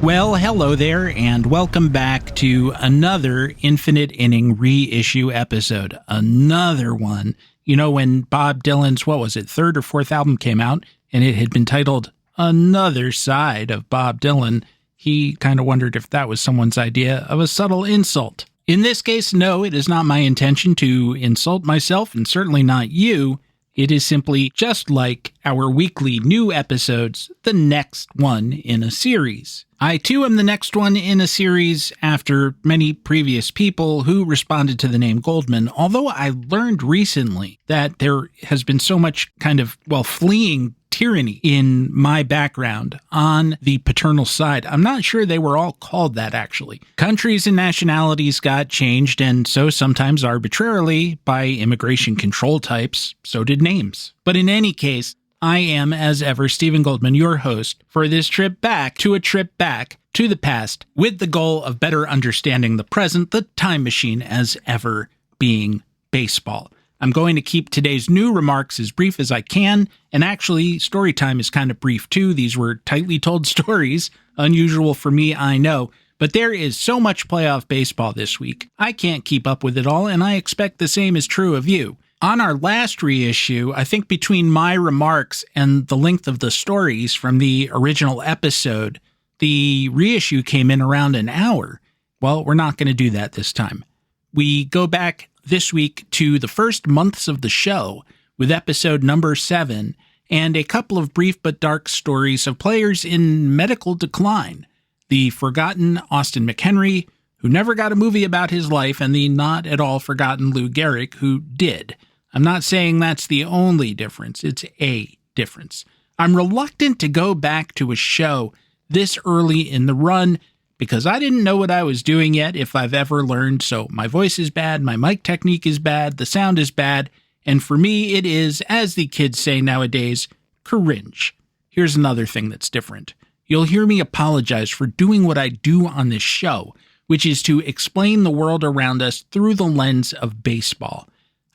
Well, hello there, and welcome back to another Infinite Inning reissue episode. Another one. You know, when Bob Dylan's, third or fourth album came out, and it had been titled Another Side of Bob Dylan, he kind of wondered if that was someone's idea of a subtle insult. In this case, no, it is not my intention to insult myself, and certainly not you. It is simply just like our weekly new episodes, the next one in a series. I, too, am the next one in a series after many previous people who responded to the name Goldman, although I learned recently that there has been so much fleeing tyranny in my background on the paternal side. I'm not sure they were all called that, actually. Countries and nationalities got changed, and so sometimes arbitrarily by immigration control types, so did names. But in any case, I am, as ever, Stephen Goldman, your host for this trip back to the past, with the goal of better understanding the present, the time machine as ever being baseball. I'm going to keep today's new remarks as brief as I can, and actually, story time is kind of brief too. These were tightly told stories, unusual for me, I know, but there is so much playoff baseball this week. I can't keep up with it all, and I expect the same is true of you. On our last reissue, I think between my remarks and the length of the stories from the original episode, the reissue came in around an hour. Well, we're not going to do that this time. We go back this week to the first months of the show with episode number 7 and a couple of brief but dark stories of players in medical decline. The forgotten Austin McHenry, who never got a movie about his life, and the not at all forgotten Lou Gehrig, who did. I'm not saying that's the only difference. It's a difference. I'm reluctant to go back to a show this early in the run because I didn't know what I was doing yet, if I've ever learned. So my voice is bad, my mic technique is bad, the sound is bad, and for me it is, as the kids say nowadays, cringe. Here's another thing that's different. You'll hear me apologize for doing what I do on this show, which is to explain the world around us through the lens of baseball.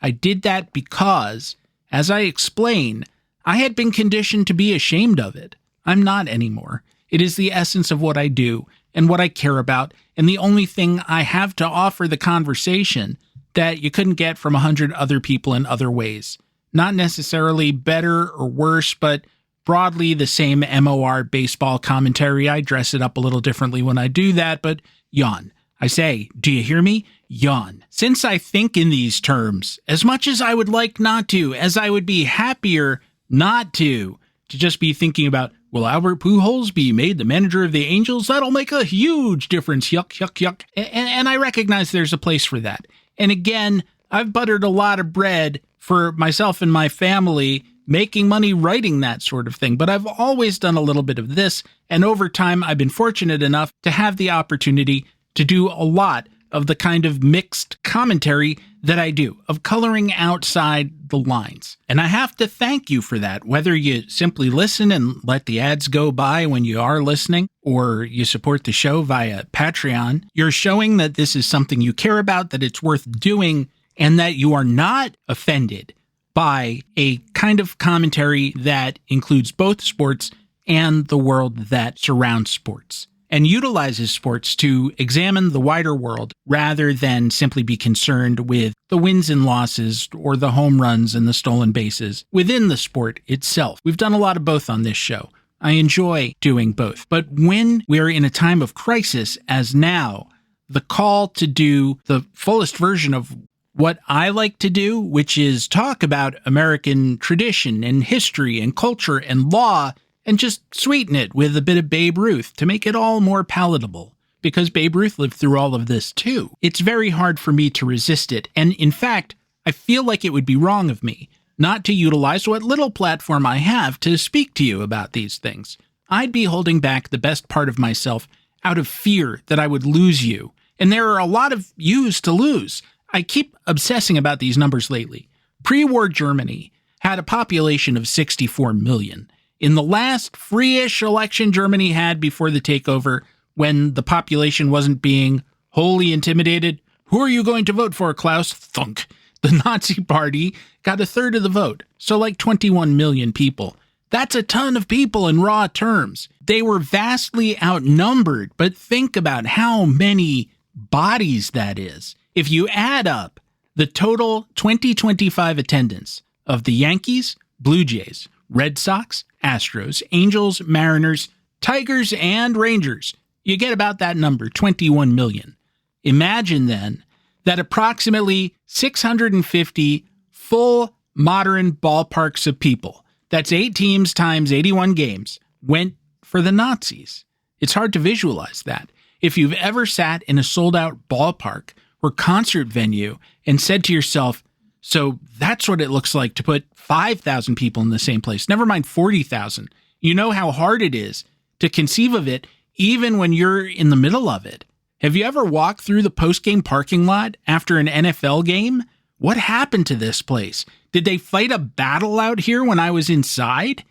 I did that because, as I explain, I had been conditioned to be ashamed of it. I'm not anymore. It is the essence of what I do and what I care about, and the only thing I have to offer the conversation that you couldn't get from 100 other people in other ways. Not necessarily better or worse, but broadly the same MOR baseball commentary. I dress it up a little differently when I do that, but yawn. I say, do you hear me? Yawn. Since I think in these terms, as much as I would like not to, as I would be happier not to just be thinking about, will Albert Pujols be made the manager of the Angels? That'll make a huge difference. Yuck, yuck, yuck. And I recognize there's a place for that. And again, I've buttered a lot of bread for myself and my family, making money writing that sort of thing. But I've always done a little bit of this. And over time, I've been fortunate enough to have the opportunity to do a lot of the kind of mixed commentary that I do, of coloring outside the lines. And I have to thank you for that, whether you simply listen and let the ads go by when you are listening, or you support the show via Patreon. You're showing that this is something you care about, that it's worth doing, and that you are not offended by a kind of commentary that includes both sports and the world that surrounds sports, and utilizes sports to examine the wider world rather than simply be concerned with the wins and losses or the home runs and the stolen bases within the sport itself. We've done a lot of both on this show. I enjoy doing both. But when we're in a time of crisis, as now, the call to do the fullest version of what I like to do, which is talk about American tradition and history and culture and law, and just sweeten it with a bit of Babe Ruth to make it all more palatable, because Babe Ruth lived through all of this too. It's very hard for me to resist it, and in fact, I feel like it would be wrong of me not to utilize what little platform I have to speak to you about these things. I'd be holding back the best part of myself out of fear that I would lose you, and there are a lot of yous to lose. I keep obsessing about these numbers lately. Pre-war Germany had a population of 64 million. In the last free-ish election Germany had before the takeover, when the population wasn't being wholly intimidated, who are you going to vote for, Klaus? Thunk. The Nazi Party got a third of the vote, so like 21 million people. That's a ton of people in raw terms. They were vastly outnumbered, but think about how many bodies that is. If you add up the total 2025 attendance of the Yankees, Blue Jays, Red Sox, Astros, Angels, Mariners, Tigers, and Rangers, you get about that number, 21 million. Imagine then that approximately 650 full modern ballparks of people, that's 8 teams times 81 games, went for the Nazis. It's hard to visualize that. If you've ever sat in a sold-out ballpark or concert venue and said to yourself, so that's what it looks like to put 5,000 people in the same place, never mind 40,000. You know how hard it is to conceive of it even when you're in the middle of it. Have you ever walked through the post-game parking lot after an NFL game? What happened to this place? Did they fight a battle out here when I was inside?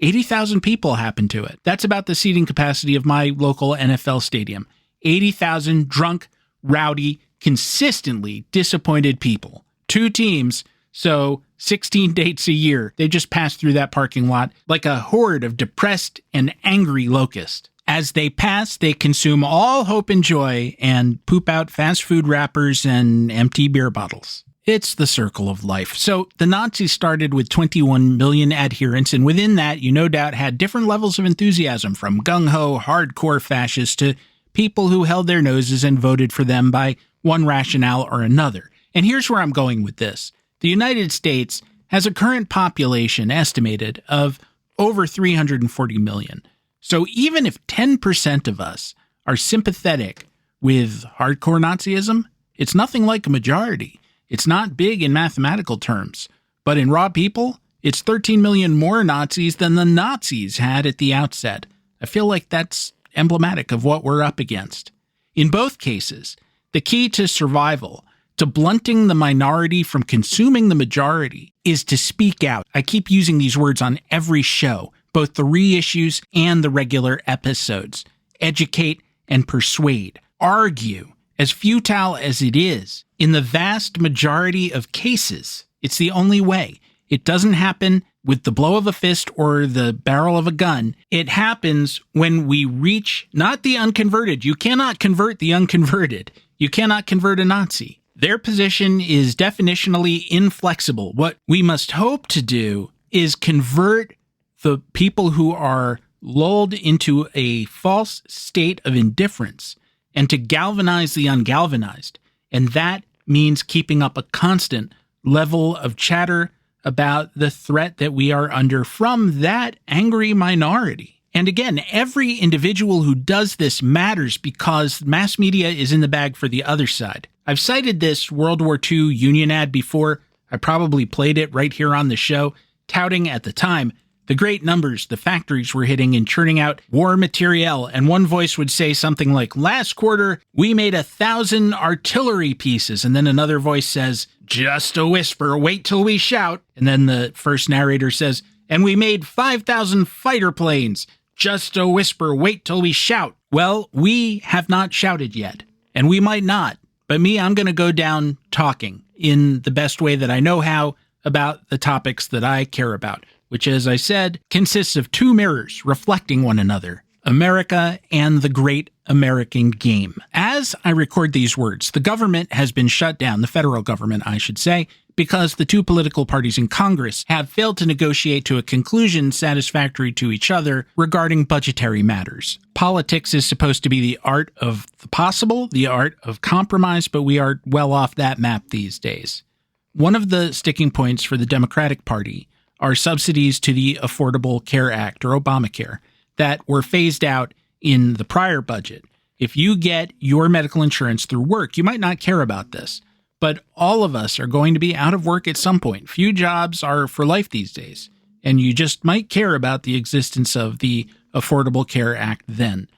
80,000 people happened to it. That's about the seating capacity of my local NFL stadium. 80,000 drunk, rowdy, consistently disappointed people. 2 teams, so 16 dates a year. They just pass through that parking lot like a horde of depressed and angry locusts. As they pass, they consume all hope and joy and poop out fast food wrappers and empty beer bottles. It's the circle of life. So the Nazis started with 21 million adherents, and within that, you no doubt had different levels of enthusiasm, from gung-ho, hardcore fascists to people who held their noses and voted for them by one rationale or another. And here's where I'm going with this. The United States has a current population estimated of over 340 million. So even if 10% of us are sympathetic with hardcore Nazism, it's nothing like a majority. It's not big in mathematical terms, but in raw people, it's 13 million more Nazis than the Nazis had at the outset. I feel like that's emblematic of what we're up against. In both cases, the key to survival, to blunting the minority from consuming the majority, is to speak out. I keep using these words on every show, both the reissues and the regular episodes. Educate and persuade. Argue. As futile as it is, in the vast majority of cases, it's the only way. It doesn't happen with the blow of a fist or the barrel of a gun. It happens when we reach not the unconverted. You cannot convert the unconverted. You cannot convert a Nazi. Their position is definitionally inflexible. What we must hope to do is convert the people who are lulled into a false state of indifference and to galvanize the ungalvanized. And that means keeping up a constant level of chatter about the threat that we are under from that angry minority. And again, every individual who does this matters because mass media is in the bag for the other side. I've cited this World War II Union ad before. I probably played it right here on the show, touting at the time the great numbers the factories were hitting and churning out war materiel. And one voice would say something like, last quarter, we made 1,000 artillery pieces. And then another voice says, just a whisper, wait till we shout. And then the first narrator says, and we made 5,000 fighter planes. Just a whisper, wait till we shout. Well, we have not shouted yet, and we might not. But me, I'm going to go down talking in the best way that I know how about the topics that I care about, which, as I said, consists of 2 mirrors reflecting one another, America and the great American game. As I record these words, the government has been shut down, the federal government, I should say, because the 2 political parties in Congress have failed to negotiate to a conclusion satisfactory to each other regarding budgetary matters. Politics is supposed to be the art of the possible, the art of compromise, but we are well off that map these days. One of the sticking points for the Democratic Party are subsidies to the Affordable Care Act, or Obamacare, that were phased out in the prior budget. If you get your medical insurance through work, you might not care about this, but all of us are going to be out of work at some point. Few jobs are for life these days, and you just might care about the existence of the Affordable Care Act then.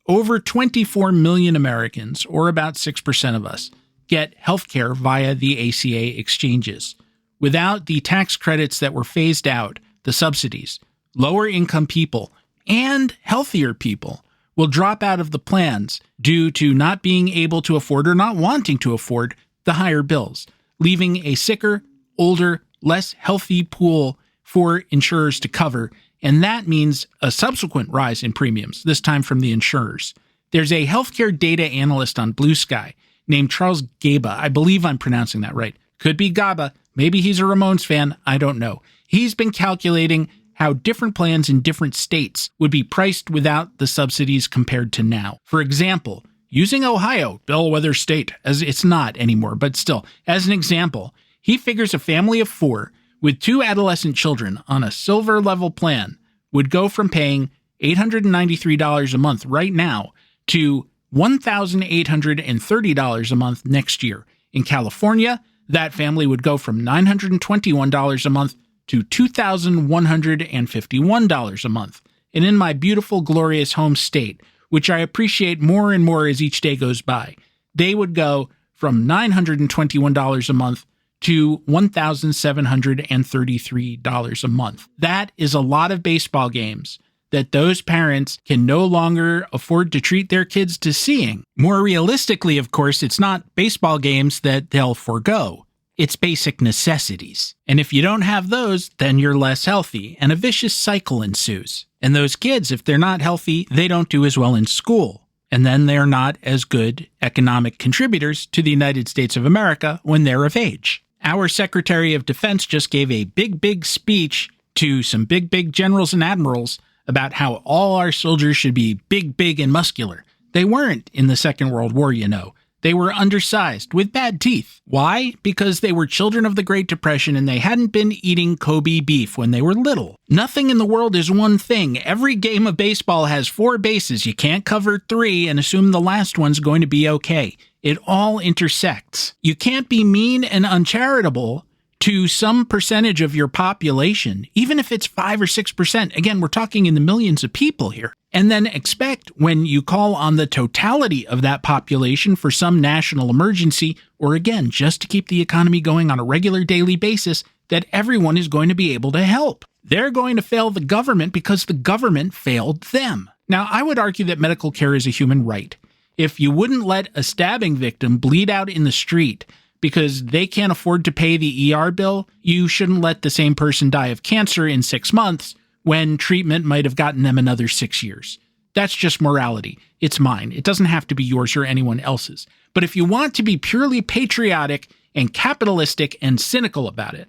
Over 24 million Americans, or about 6% of us, get health care via the ACA exchanges. Without the tax credits that were phased out, the subsidies, lower income people and healthier people will drop out of the plans due to not being able to afford or not wanting to afford the higher bills, leaving a sicker, older, less healthy pool for insurers to cover and that means a subsequent rise in premiums, this time from the insurers. There's a healthcare data analyst on Blue Sky named Charles Gaba. I believe I'm pronouncing that right. Could be Gaba. Maybe he's a Ramones fan. I don't know. He's been calculating how different plans in different states would be priced without the subsidies compared to now. For example, using Ohio, bellwether state, as it's not anymore, but still, as an example, he figures a family of 4 with 2 adolescent children on a silver level plan would go from paying $893 a month right now to $1,830 a month next year. In California, that family would go from $921 a month to $2,151 a month. And in my beautiful, glorious home state, which I appreciate more and more as each day goes by, they would go from $921 a month to $1,733 a month. That is a lot of baseball games that those parents can no longer afford to treat their kids to seeing. More realistically, of course, it's not baseball games that they'll forego. It's basic necessities. And if you don't have those, then you're less healthy, and a vicious cycle ensues. And those kids, if they're not healthy, they don't do as well in school. And then they're not as good economic contributors to the United States of America when they're of age. Our Secretary of Defense just gave a big speech to some big generals and admirals about how all our soldiers should be big and muscular. They weren't in the Second World War, you know. They were undersized with bad teeth. Why? Because they were children of the Great Depression and they hadn't been eating Kobe beef when they were little. Nothing in the world is one thing. Every game of baseball has 4 bases. You can't cover 3 and assume the last one's going to be okay. It all intersects. You can't be mean and uncharitable to some percentage of your population, even if it's 5 or 6%. Again, we're talking in the millions of people here. And then expect when you call on the totality of that population for some national emergency, or again, just to keep the economy going on a regular daily basis, that everyone is going to be able to help. They're going to fail the government because the government failed them. Now, I would argue that medical care is a human right. If you wouldn't let a stabbing victim bleed out in the street because they can't afford to pay the ER bill, you shouldn't let the same person die of cancer in 6 months when treatment might have gotten them another 6 years. That's just morality. It's mine. It doesn't have to be yours or anyone else's. But if you want to be purely patriotic and capitalistic and cynical about it,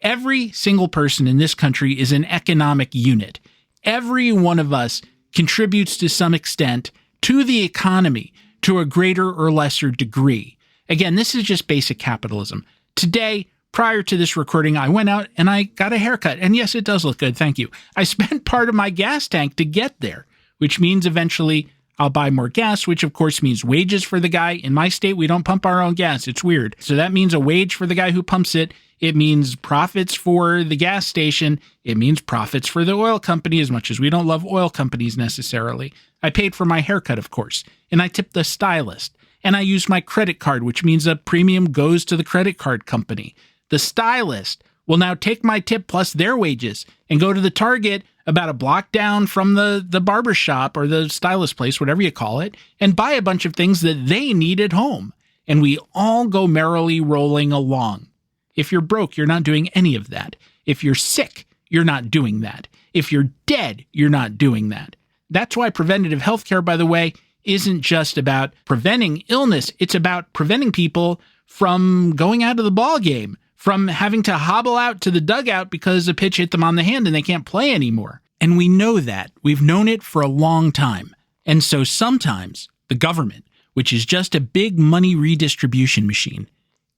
every single person in this country is an economic unit. Every one of us contributes to some extent to the economy to a greater or lesser degree. Again, this is just basic capitalism. Today, prior to this recording, I went out and I got a haircut. And yes, it does look good. Thank you. I spent part of my gas tank to get there, which means eventually I'll buy more gas, which of course means wages for the guy. In my state, we don't pump our own gas. It's weird. So that means a wage for the guy who pumps it. It means profits for the gas station. It means profits for the oil company, as much as we don't love oil companies necessarily. I paid for my haircut, of course, and I tipped the stylist. And I used my credit card, which means a premium goes to the credit card company. The stylist will now take my tip plus their wages and go to the Target about a block down from the barber shop or the stylist place, whatever you call it, and buy a bunch of things that they need at home. And we all go merrily rolling along. If you're broke, you're not doing any of that. If you're sick, you're not doing that. If you're dead, you're not doing that. That's why preventative healthcare, by the way, isn't just about preventing illness. It's about preventing people from going out of the ball game, from having to hobble out to the dugout because a pitch hit them on the hand and they can't play anymore. And we know that. We've known it for a long time. And so sometimes the government, which is just a big money redistribution machine,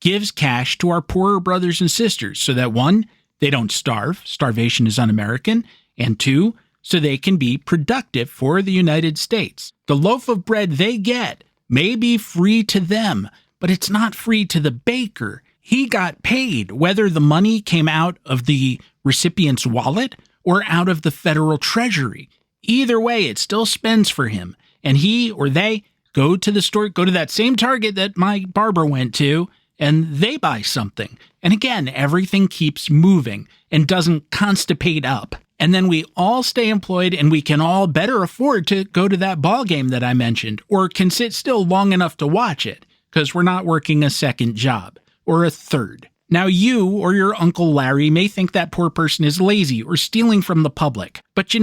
gives cash to our poorer brothers and sisters so that 1, they don't starve. Starvation is un-American. And 2, so they can be productive for the United States. The loaf of bread they get may be free to them, but it's not free to the baker. He got paid, whether the money came out of the recipient's wallet or out of the federal treasury. Either way, it still spends for him. And he or they go to the store, go to that same Target that my barber went to, and they buy something. And again, everything keeps moving and doesn't constipate up. And then we all stay employed and we can all better afford to go to that ball game that I mentioned, or can sit still long enough to watch it because we're not working a second job or a third. Now you or your Uncle Larry may think that poor person is lazy or stealing from the public, but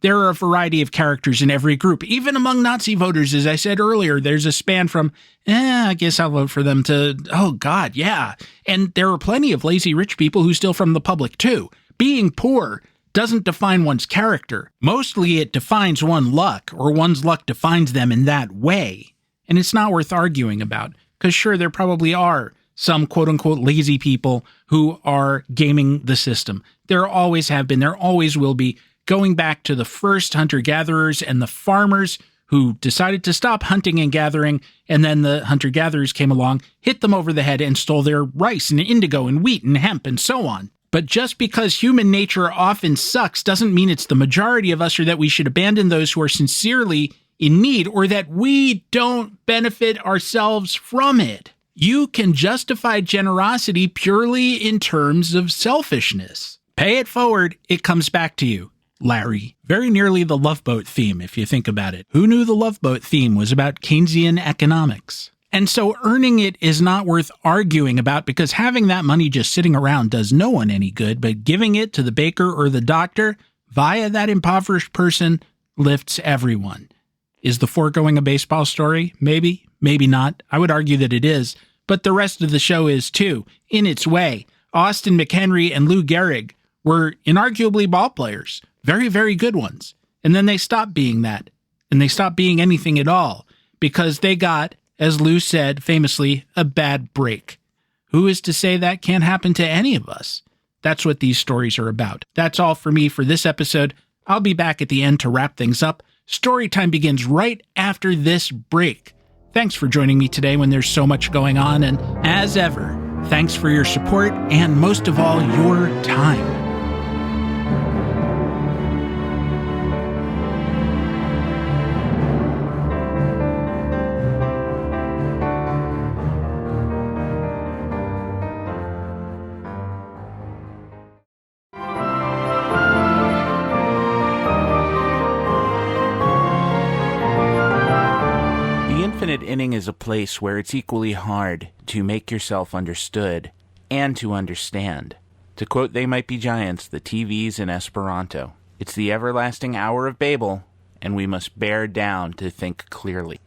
there are a variety of characters in every group. Even among Nazi voters, as I said earlier, there's a span from, I guess I'll vote for them to, oh God, yeah. And there are plenty of lazy rich people who steal from the public too. Being poor doesn't define one's character. Mostly it defines one's luck, or one's luck defines them in that way. And it's not worth arguing about, because sure, there probably are some quote-unquote lazy people who are gaming the system. There always have been, there always will be, going back to the first hunter-gatherers and the farmers who decided to stop hunting and gathering, and then the hunter-gatherers came along, hit them over the head, and stole their rice and indigo and wheat and hemp and so on. But just because human nature often sucks doesn't mean it's the majority of us, or that we should abandon those who are sincerely in need, or that we don't benefit ourselves from it. You can justify generosity purely in terms of selfishness. Pay it forward, it comes back to you, Larry. Very nearly the Love Boat theme, if you think about it. Who knew the Love Boat theme was about Keynesian economics? And so earning it is not worth arguing about, because having that money just sitting around does no one any good, but giving it to the baker or the doctor via that impoverished person lifts everyone. Is the foregoing a baseball story? Maybe, maybe not. I would argue that it is, but the rest of the show is too, in its way. Austin McHenry and Lou Gehrig were inarguably ball players, very, very good ones. And then they stopped being that, and they stopped being anything at all, because they got, as Lou said famously, a bad break. Who is to say that can't happen to any of us? That's what these stories are about. That's all for me for this episode. I'll be back at the end to wrap things up. Story time begins right after this break. Thanks for joining me today when there's so much going on, and as ever, thanks for your support and most of all, your time. Inning is a place where it's equally hard to make yourself understood and to understand. To quote They Might Be Giants, the TVs in Esperanto, it's the everlasting hour of Babel, and we must bear down to think clearly.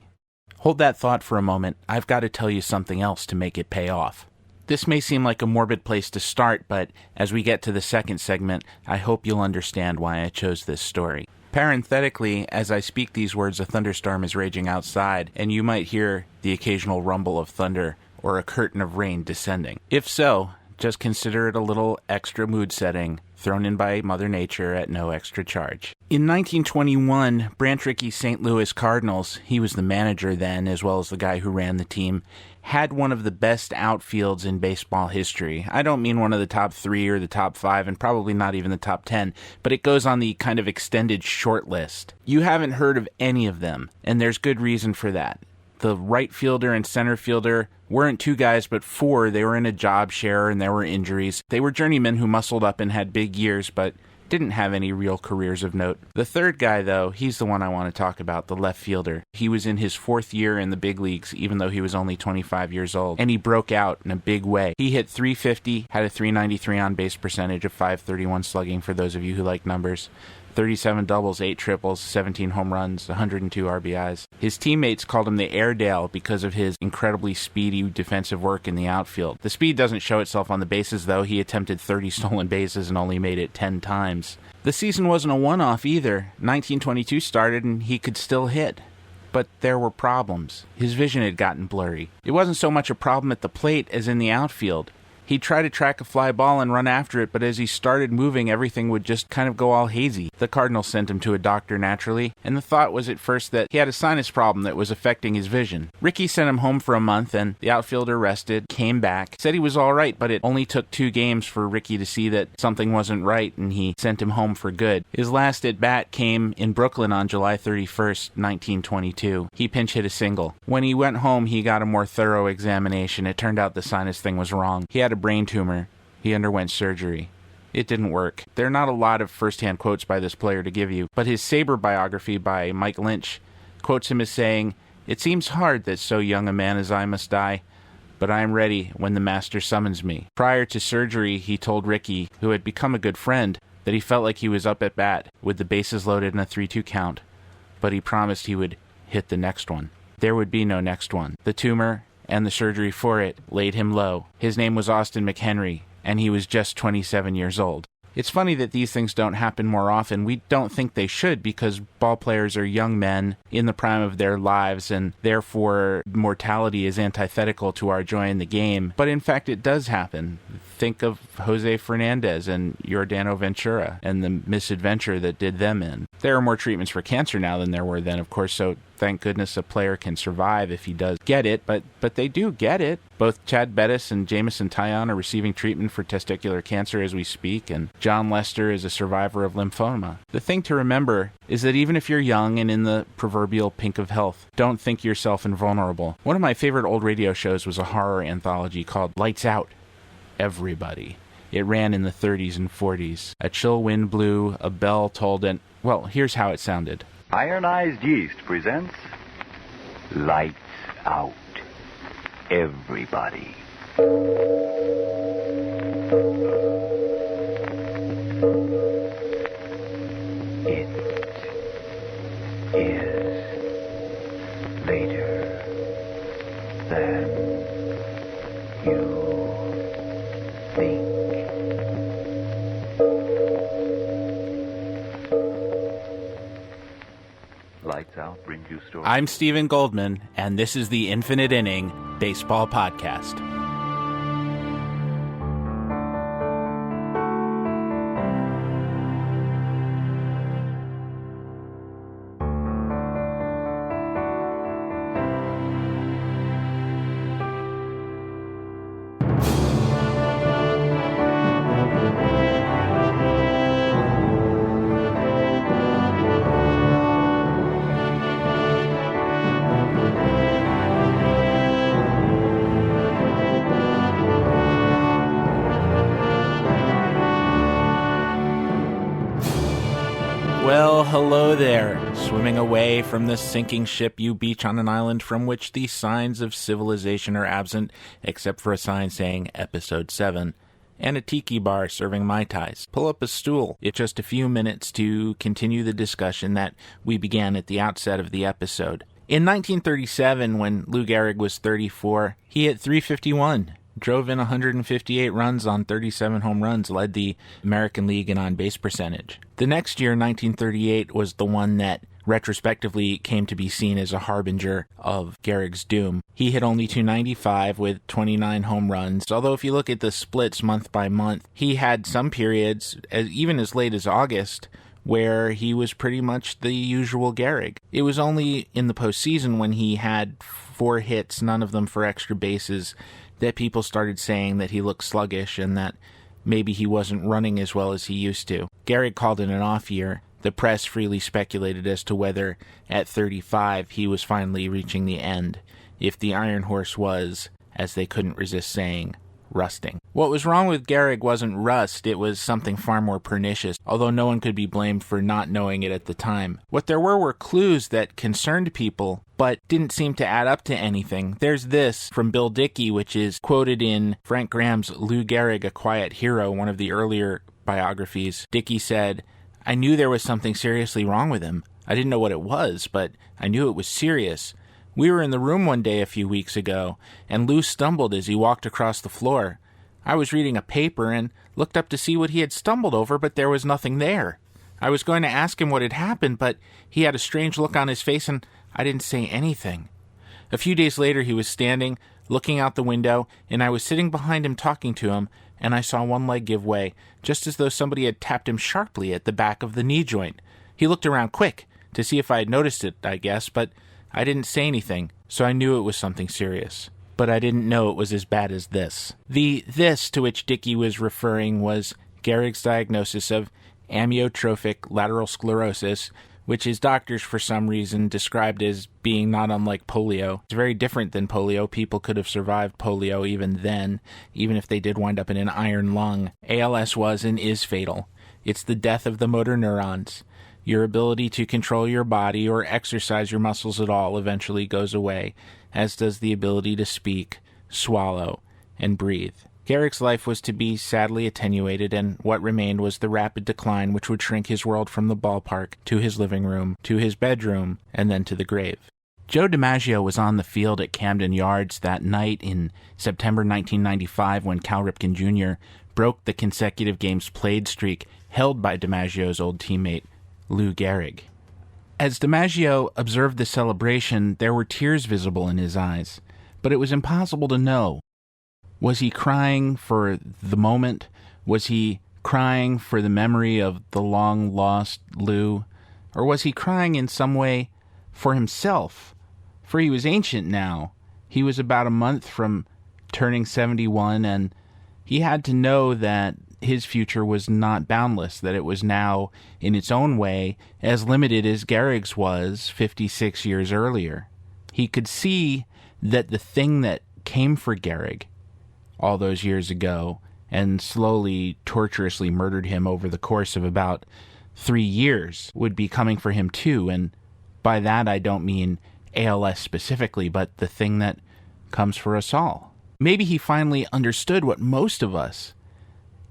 Hold that thought for a moment. I've got to tell you something else to make it pay off. This may seem like a morbid place to start, but as we get to the second segment, I hope you'll understand why I chose this story. Parenthetically, as I speak these words, a thunderstorm is raging outside, and you might hear the occasional rumble of thunder or a curtain of rain descending. If so, just consider it a little extra mood setting thrown in by Mother Nature at no extra charge. In 1921, Branch Rickey's St. Louis Cardinals, he was the manager then as well as the guy who ran the team, had one of the best outfields in baseball history. I don't mean one of the top 3 or the top 5, and probably not even the top 10, but it goes on the kind of extended short list. You haven't heard of any of them, and there's good reason for that. The right fielder and center fielder weren't 2 guys, but 4. They were in a job share, and there were injuries. They were journeymen who muscled up and had big years, but didn't have any real careers of note. The third guy, though, he's the one I want to talk about, the left fielder. He was in his 4th year in the big leagues, even though he was only 25 years old, and he broke out in a big way. He hit .350, had a .393 on-base percentage, of .531 slugging for those of you who like numbers, 37 doubles, 8 triples, 17 home runs, 102 RBIs. His teammates called him the Airedale because of his incredibly speedy defensive work in the outfield. The speed doesn't show itself on the bases, though. He attempted 30 stolen bases and only made it 10 times. The season wasn't a one-off either. 1922 started and he could still hit. But there were problems. His vision had gotten blurry. It wasn't so much a problem at the plate as in the outfield. He'd try to track a fly ball and run after it, but as he started moving, everything would just kind of go all hazy. The Cardinals sent him to a doctor naturally, and the thought was at first that he had a sinus problem that was affecting his vision. Rickey sent him home for a month, and the outfielder rested, came back, said he was all right, but it only took 2 games for Rickey to see that something wasn't right, and he sent him home for good. His last at-bat came in Brooklyn on July 31st, 1922. He pinch hit a single. When he went home, he got a more thorough examination. It turned out the sinus thing was wrong. He had a brain tumor. He underwent surgery. It didn't work. There are not a lot of first-hand quotes by this player to give you, but his Sabre biography by Mike Lynch quotes him as saying, "It seems hard that so young a man as I must die, but I am ready when the master summons me. Prior to surgery, he told Ricky, who had become a good friend, that he felt like he was up at bat with the bases loaded in a 3-2 count, but he promised he would hit the next one. There would be no next one. The tumor and the surgery for it laid him low. His name was Austin McHenry, and he was just 27 years old. It's funny that these things don't happen more often. We don't think they should because ball players are young men in the prime of their lives, and therefore mortality is antithetical to our joy in the game. But in fact, it does happen. Think of Jose Fernandez and Yordano Ventura and the misadventure that did them in. There are more treatments for cancer now than there were then, of course, so thank goodness a player can survive if he does get it, but they do get it. Both Chad Bettis and Jamison Taillon are receiving treatment for testicular cancer as we speak, and John Lester is a survivor of lymphoma. The thing to remember is that even if you're young and in the proverbial pink of health, don't think yourself invulnerable. One of my favorite old radio shows was a horror anthology called Lights Out, Everybody. It ran in the 30s and 40s. A chill wind blew, a bell tolled, and, well, here's how it sounded. Ironized Yeast presents Lights Out, Everybody. It is later than you think. Lights Out brings you stories. I'm Stephen Goldman, and this is the Infinite Inning Baseball Podcast. Well, hello there. Swimming away from the sinking ship, you beach on an island from which the signs of civilization are absent, except for a sign saying Episode 7, and a tiki bar serving Mai Tais. Pull up a stool. It's just a few minutes to continue the discussion that we began at the outset of the episode. In 1937, when Lou Gehrig was 34, he hit .351. Drove in 158 runs on 37 home runs, led the American League in on-base percentage. The next year, 1938, was the one that retrospectively came to be seen as a harbinger of Gehrig's doom. He hit only .295 with 29 home runs, although if you look at the splits month by month, he had some periods, even as late as August, where he was pretty much the usual Gehrig. It was only in the postseason when he had 4 hits, none of them for extra bases, that people started saying that he looked sluggish and that maybe he wasn't running as well as he used to. Gehrig called it an off year. The press freely speculated as to whether, at 35, he was finally reaching the end, if the Iron Horse was, as they couldn't resist saying, rusting. What was wrong with Gehrig wasn't rust, it was something far more pernicious, although no one could be blamed for not knowing it at the time. What there were clues that concerned people, but didn't seem to add up to anything. There's this from Bill Dickey, which is quoted in Frank Graham's Lou Gehrig, A Quiet Hero, one of the earlier biographies. Dickey said, "I knew there was something seriously wrong with him. I didn't know what it was, but I knew it was serious. We were in the room one day a few weeks ago, and Lou stumbled as he walked across the floor. I was reading a paper and looked up to see what he had stumbled over, but there was nothing there. I was going to ask him what had happened, but he had a strange look on his face, and I didn't say anything. A few days later, he was standing, looking out the window, and I was sitting behind him talking to him, and I saw one leg give way, just as though somebody had tapped him sharply at the back of the knee joint. He looked around quick, to see if I had noticed it, I guess, but I didn't say anything, so I knew it was something serious. But I didn't know it was as bad as this." The "this" to which Dickey was referring was Gehrig's diagnosis of amyotrophic lateral sclerosis, which his doctors, for some reason, described as being not unlike polio. It's very different than polio. People could have survived polio even then, even if they did wind up in an iron lung. ALS was and is fatal. It's the death of the motor neurons. Your ability to control your body or exercise your muscles at all eventually goes away, as does the ability to speak, swallow, and breathe. Gehrig's life was to be sadly attenuated, and what remained was the rapid decline which would shrink his world from the ballpark to his living room, to his bedroom, and then to the grave. Joe DiMaggio was on the field at Camden Yards that night in September 1995 when Cal Ripken Jr. broke the consecutive games played streak held by DiMaggio's old teammate, Lou Gehrig. As DiMaggio observed the celebration, there were tears visible in his eyes, but it was impossible to know. Was he crying for the moment? Was he crying for the memory of the long-lost Lou? Or was he crying in some way for himself? For he was ancient now. He was about a month from turning 71, and he had to know that his future was not boundless, that it was now, in its own way, as limited as Gehrig's was 56 years earlier. He could see that the thing that came for Gehrig all those years ago and slowly, torturously murdered him over the course of about 3 years would be coming for him too, and by that I don't mean ALS specifically, but the thing that comes for us all. Maybe he finally understood what most of us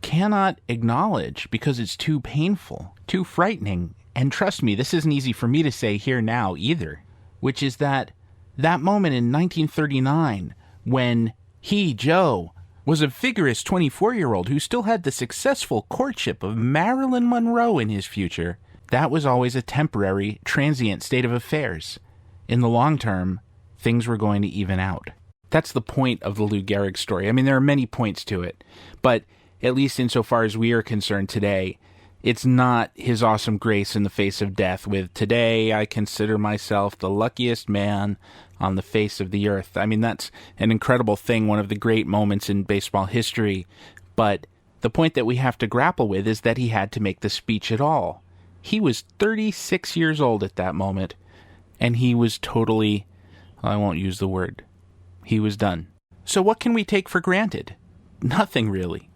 cannot acknowledge because it's too painful, too frightening, and trust me, this isn't easy for me to say here now either, which is that moment in 1939 when he, Joe, was a vigorous 24-year-old who still had the successful courtship of Marilyn Monroe in his future, that was always a temporary, transient state of affairs. In the long term, things were going to even out. That's the point of the Lou Gehrig story. I mean, there are many points to it, but at least insofar as we are concerned today, it's not his awesome grace in the face of death with, "Today I consider myself the luckiest man on the face of the earth." I mean, that's an incredible thing, one of the great moments in baseball history, but the point that we have to grapple with is that he had to make the speech at all. He was 36 years old at that moment, and he was totally, I won't use the word, he was done. So what can we take for granted? Nothing, really.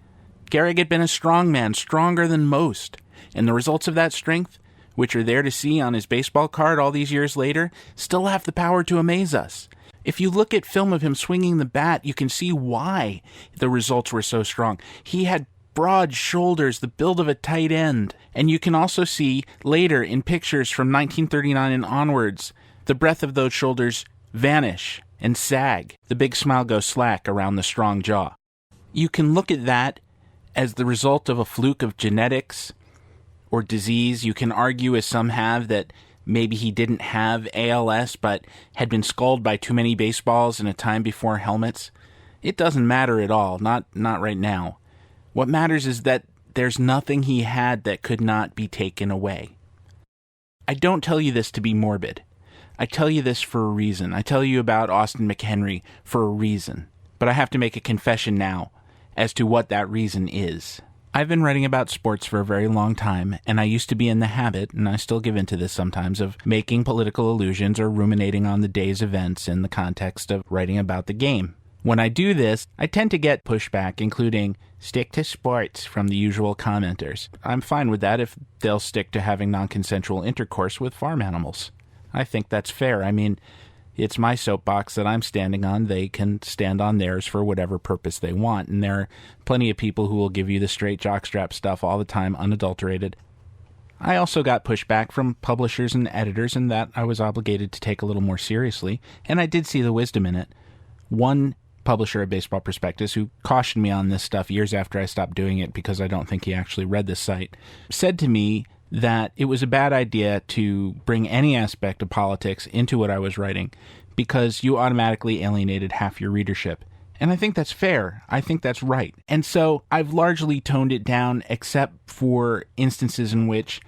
Gehrig had been a strong man, stronger than most, and the results of that strength, which are there to see on his baseball card all these years later, still have the power to amaze us. If you look at film of him swinging the bat, you can see why the results were so strong. He had broad shoulders, the build of a tight end, and you can also see later in pictures from 1939 and onwards, the breadth of those shoulders vanish and sag. The big smile goes slack around the strong jaw. You can look at that as the result of a fluke of genetics or disease. You can argue, as some have, that maybe he didn't have ALS but had been skulled by too many baseballs in a time before helmets. It doesn't matter at all, not right now. What matters is that there's nothing he had that could not be taken away. I don't tell you this to be morbid. I tell you this for a reason. I tell you about Austin McHenry for a reason. But I have to make a confession now as to what that reason is. I've been writing about sports for a very long time, and I used to be in the habit, and I still give into this sometimes, of making political allusions or ruminating on the day's events in the context of writing about the game. When I do this, I tend to get pushback, including "stick to sports" from the usual commenters. I'm fine with that if they'll stick to having non-consensual intercourse with farm animals. I think that's fair. I mean, it's my soapbox that I'm standing on. They can stand on theirs for whatever purpose they want, and there are plenty of people who will give you the straight jockstrap stuff all the time, unadulterated. I also got pushback from publishers and editors, and that I was obligated to take a little more seriously, and I did see the wisdom in it. One publisher of Baseball Prospectus, who cautioned me on this stuff years after I stopped doing it because I don't think he actually read this site, said to me that it was a bad idea to bring any aspect of politics into what I was writing because you automatically alienated half your readership. And I think that's fair. I think that's right. And so I've largely toned it down, except for instances in which,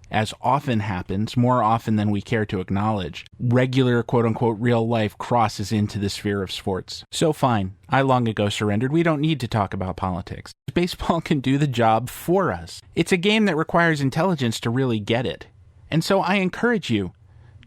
as often happens, more often than we care to acknowledge, regular quote-unquote real life crosses into the sphere of sports. So fine, I long ago surrendered. We don't need to talk about politics. Baseball can do the job for us. It's a game that requires intelligence to really get it. And so I encourage you,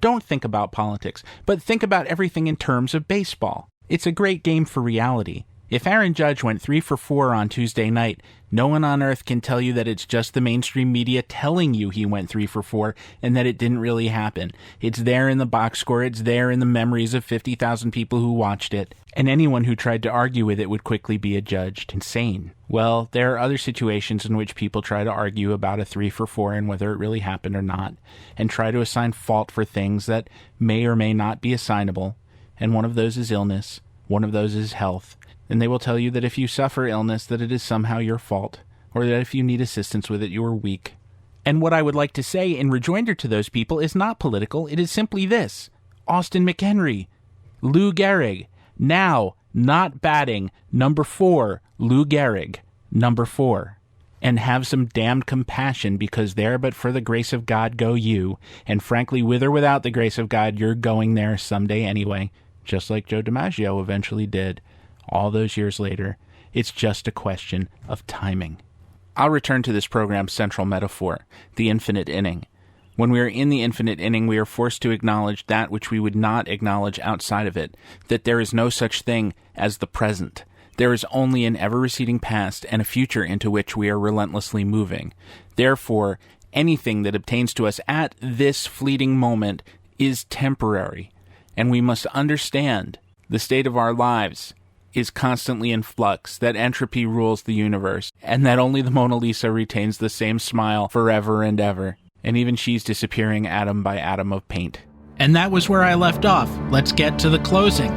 don't think about politics, but think about everything in terms of baseball. It's a great game for reality. If Aaron Judge went 3 for 4 on Tuesday night, no one on earth can tell you that it's just the mainstream media telling you he went 3 for 4 and that it didn't really happen. It's there in the box score, it's there in the memories of 50,000 people who watched it, and anyone who tried to argue with it would quickly be adjudged insane. Well, there are other situations in which people try to argue about a 3 for 4 and whether it really happened or not, and try to assign fault for things that may or may not be assignable, and one of those is illness, one of those is health. And they will tell you that if you suffer illness, that it is somehow your fault, or that if you need assistance with it, you are weak. And what I would like to say in rejoinder to those people is not political, it is simply this. Austin McHenry, Lou Gehrig, now not batting, number 4, Lou Gehrig, number 4. And have some damned compassion, because there but for the grace of God go you, and frankly, with or without the grace of God, you're going there someday anyway, just like Joe DiMaggio eventually did. All those years later, it's just a question of timing. I'll return to this program's central metaphor, the infinite inning. When we are in the infinite inning, we are forced to acknowledge that which we would not acknowledge outside of it, that there is no such thing as the present. There is only an ever-receding past and a future into which we are relentlessly moving. Therefore, anything that obtains to us at this fleeting moment is temporary, and we must understand the state of our lives is constantly in flux, that entropy rules the universe, and that only the Mona Lisa retains the same smile forever and ever, and even she's disappearing atom by atom of paint. And that was where I left off. Let's get to the closing.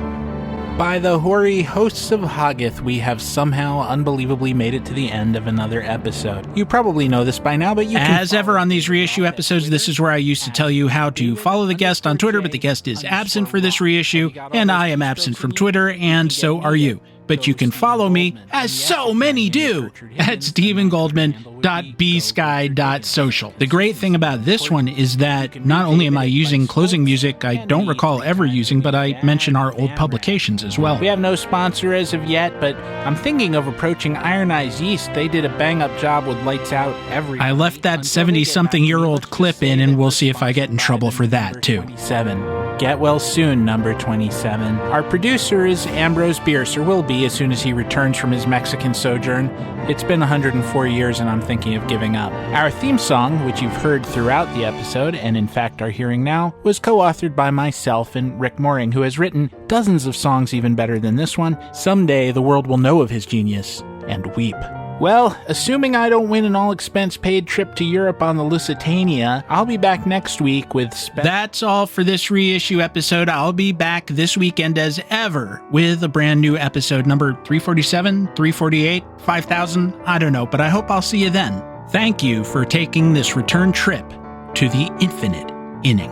By the hoary hosts of Hoggoth, we have somehow unbelievably made it to the end of another episode. You probably know this by now, but you can... As ever on these reissue episodes, this is where I used to tell you how to follow the guest on Twitter, but the guest is absent for this reissue, and I am absent from Twitter, and so are you. But you can follow me, as so many do, at stephengoldman.bsky.social. The great thing about this one is that not only am I using closing music I don't recall ever using, but I mention our old publications as well. We have no sponsor as of yet, but I'm thinking of approaching Ironized Yeast. They did a bang-up job with Lights Out every... I left that 70-something-year-old clip in, and we'll see if I get in trouble for that, too. 27. Get well soon, number 27. Our producer is Ambrose Bierce, or will be as soon as he returns from his Mexican sojourn. It's been 104 years and I'm thinking of giving up. Our theme song, which you've heard throughout the episode, and in fact are hearing now, was co-authored by myself and Rick Mooring, who has written dozens of songs even better than this one. Someday the world will know of his genius and weep. Well, assuming I don't win an all-expense-paid trip to Europe on the Lusitania, I'll be back next week with... That's all for this reissue episode. I'll be back this weekend as ever with a brand new episode, number 347, 348, 5000, I don't know, but I hope I'll see you then. Thank you for taking this return trip to the infinite inning.